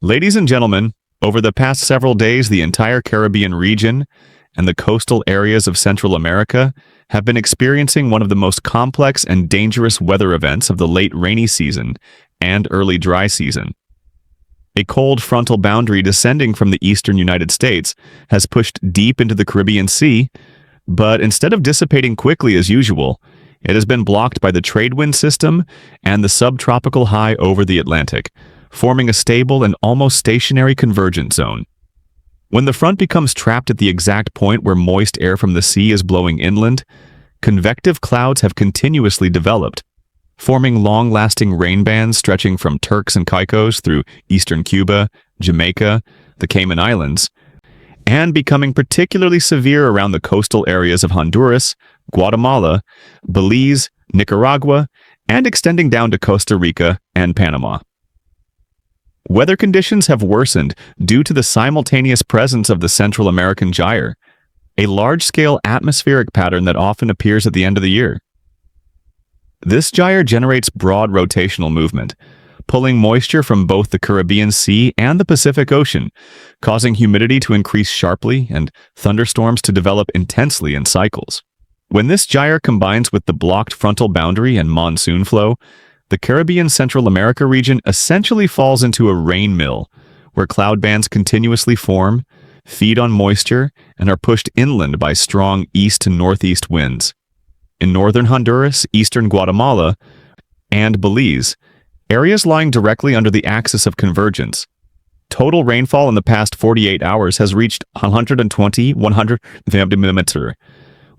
Ladies and gentlemen, over the past several days, the entire Caribbean region and the coastal areas of Central America have been experiencing one of the most complex and dangerous weather events of the late rainy season and early dry season. A cold frontal boundary descending from the eastern United States has pushed deep into the Caribbean Sea, but instead of dissipating quickly as usual, it has been blocked by the trade wind system and the subtropical high over the Atlantic, forming a stable and almost stationary convergence zone. When the front becomes trapped at the exact point where moist air from the sea is blowing inland, convective clouds have continuously developed, forming long-lasting rain bands stretching from Turks and Caicos through eastern Cuba, Jamaica, the Cayman Islands, and becoming particularly severe around the coastal areas of Honduras, Guatemala, Belize, Nicaragua, and extending down to Costa Rica and Panama. Weather conditions have worsened due to the simultaneous presence of the Central American gyre, a large-scale atmospheric pattern that often appears at the end of the year. This gyre generates broad rotational movement, pulling moisture from both the Caribbean Sea and the Pacific Ocean, causing humidity to increase sharply and thunderstorms to develop intensely in cycles. When this gyre combines with the blocked frontal boundary and monsoon flow, the Caribbean Central America region essentially falls into a rain mill, where cloud bands continuously form, feed on moisture, and are pushed inland by strong east to northeast winds. In northern Honduras, eastern Guatemala, and Belize, areas lying directly under the axis of convergence, total rainfall in the past 48 hours has reached 120-100 mm,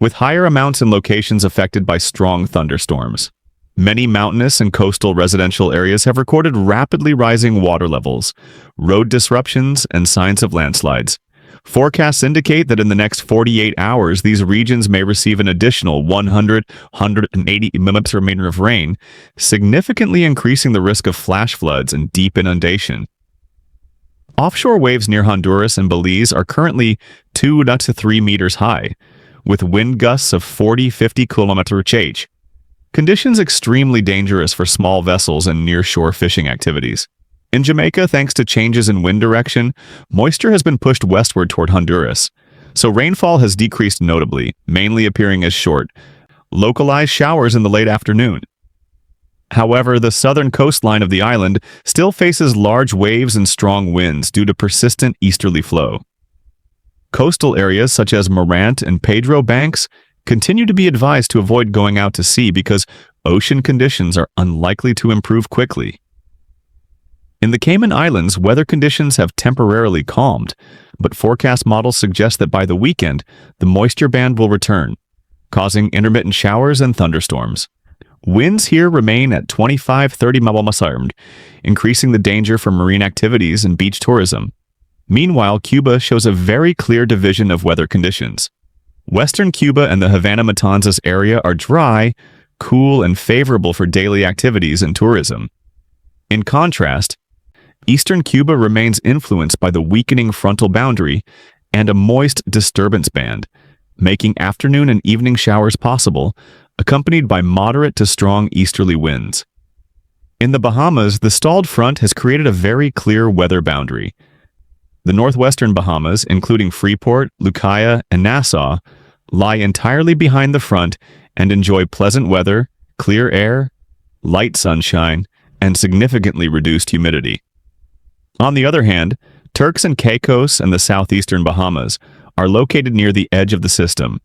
with higher amounts in locations affected by strong thunderstorms. Many mountainous and coastal residential areas have recorded rapidly rising water levels, road disruptions, and signs of landslides. Forecasts indicate that in the next 48 hours, these regions may receive an additional 100-180 mm of rain, significantly increasing the risk of flash floods and deep inundation. Offshore waves near Honduras and Belize are currently 2 to 3 meters high, with wind gusts of 40-50 km/h. Conditions extremely dangerous for small vessels and near-shore fishing activities. In Jamaica, thanks to changes in wind direction, moisture has been pushed westward toward Honduras, so rainfall has decreased notably, mainly appearing as short, localized showers in the late afternoon. However, the southern coastline of the island still faces large waves and strong winds due to persistent easterly flow. Coastal areas such as Morant and Pedro Banks continue to be advised to avoid going out to sea because ocean conditions are unlikely to improve quickly. In the Cayman Islands, weather conditions have temporarily calmed, but forecast models suggest that by the weekend, the moisture band will return, causing intermittent showers and thunderstorms. Winds here remain at 25-30 mph, increasing the danger for marine activities and beach tourism. Meanwhile, Cuba shows a very clear division of weather conditions. Western Cuba and the Havana Matanzas area are dry, cool, and favorable for daily activities and tourism. In contrast, eastern Cuba remains influenced by the weakening frontal boundary and a moist disturbance band, making afternoon and evening showers possible, accompanied by moderate to strong easterly winds. In the Bahamas, the stalled front has created a very clear weather boundary. The northwestern Bahamas, including Freeport, Lucaya, and Nassau, lie entirely behind the front and enjoy pleasant weather, clear air, light sunshine, and significantly reduced humidity. On the other hand, Turks and Caicos and the southeastern Bahamas are located near the edge of the system,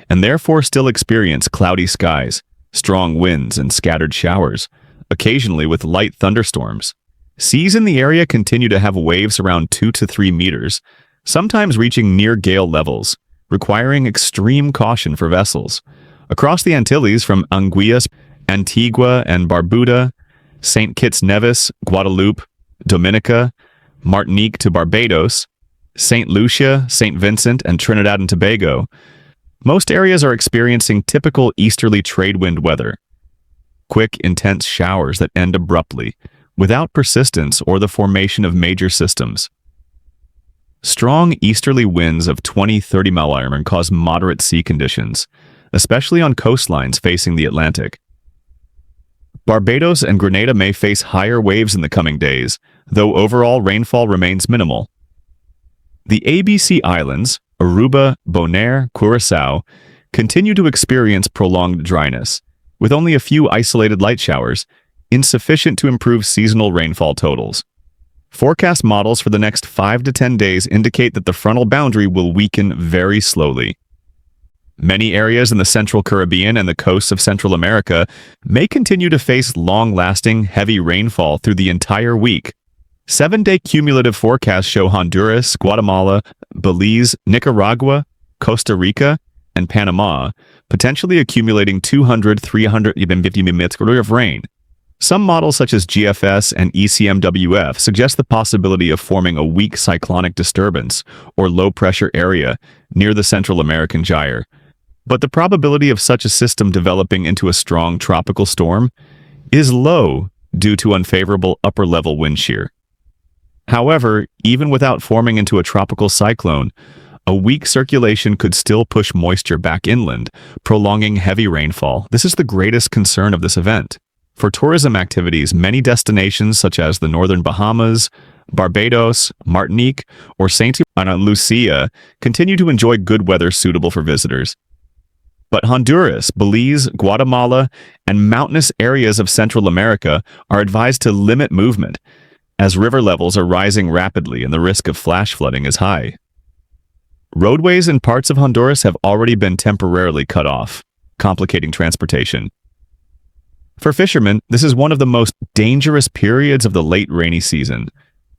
and therefore still experience cloudy skies, strong winds, and scattered showers, occasionally with light thunderstorms. Seas in the area continue to have waves around 2 to 3 meters, sometimes reaching near gale levels, requiring extreme caution for vessels. Across the Antilles from Anguillas, Antigua and Barbuda, St. Kitts Nevis, Guadeloupe, Dominica, Martinique to Barbados, St. Lucia, St. Vincent, and Trinidad and Tobago, most areas are experiencing typical easterly trade wind weather. Quick, intense showers that end abruptly, without persistence or the formation of major systems. Strong easterly winds of 20-30 mph cause moderate sea conditions, especially on coastlines facing the Atlantic. Barbados and Grenada may face higher waves in the coming days, though overall rainfall remains minimal. The ABC Islands, Aruba, Bonaire, Curaçao, continue to experience prolonged dryness, with only a few isolated light showers, insufficient to improve seasonal rainfall totals. Forecast models for the next 5 to 10 days indicate that the frontal boundary will weaken very slowly. Many areas in the Central Caribbean and the coasts of Central America may continue to face long-lasting, heavy rainfall through the entire week. 7-day cumulative forecasts show Honduras, Guatemala, Belize, Nicaragua, Costa Rica, and Panama potentially accumulating 200-350 mm of rain. Some models such as GFS and ECMWF suggest the possibility of forming a weak cyclonic disturbance or low-pressure area near the Central American gyre. But the probability of such a system developing into a strong tropical storm is low due to unfavorable upper-level wind shear. However, even without forming into a tropical cyclone, a weak circulation could still push moisture back inland, prolonging heavy rainfall. This is the greatest concern of this event. For tourism activities, many destinations such as the northern Bahamas, Barbados, Martinique, or St. Lucia continue to enjoy good weather suitable for visitors. But Honduras, Belize, Guatemala, and mountainous areas of Central America are advised to limit movement, as river levels are rising rapidly and the risk of flash flooding is high. Roadways in parts of Honduras have already been temporarily cut off, complicating transportation. For fishermen, this is one of the most dangerous periods of the late rainy season.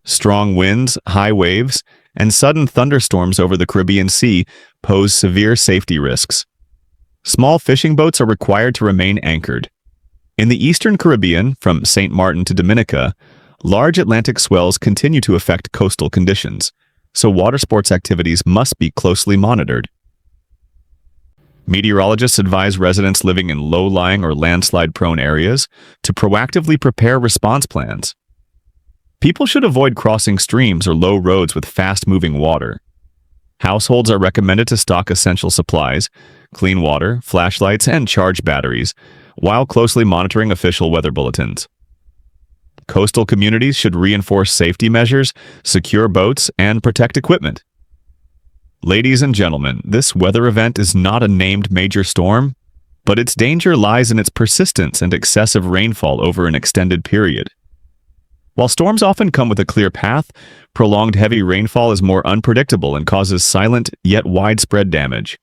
Strong winds, high waves, and sudden thunderstorms over the Caribbean Sea pose severe safety risks. Small fishing boats are required to remain anchored. In the eastern Caribbean, from St. Martin to Dominica, large Atlantic swells continue to affect coastal conditions, so water sports activities must be closely monitored. Meteorologists advise residents living in low-lying or landslide-prone areas to proactively prepare response plans. People should avoid crossing streams or low roads with fast-moving water. Households are recommended to stock essential supplies, clean water, flashlights, and charged batteries, while closely monitoring official weather bulletins. Coastal communities should reinforce safety measures, secure boats, and protect equipment. Ladies and gentlemen, this weather event is not a named major storm, but its danger lies in its persistence and excessive rainfall over an extended period. While storms often come with a clear path, prolonged heavy rainfall is more unpredictable and causes silent yet widespread damage.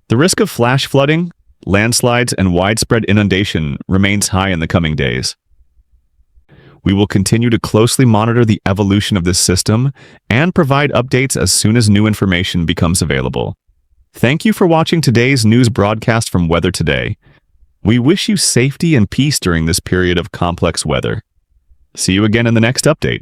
The risk of flash flooding, landslides, and widespread inundation remains high in the coming days. We will continue to closely monitor the evolution of this system and provide updates as soon as new information becomes available. Thank you for watching today's news broadcast from Weather Today. We wish you safety and peace during this period of complex weather. See you again in the next update.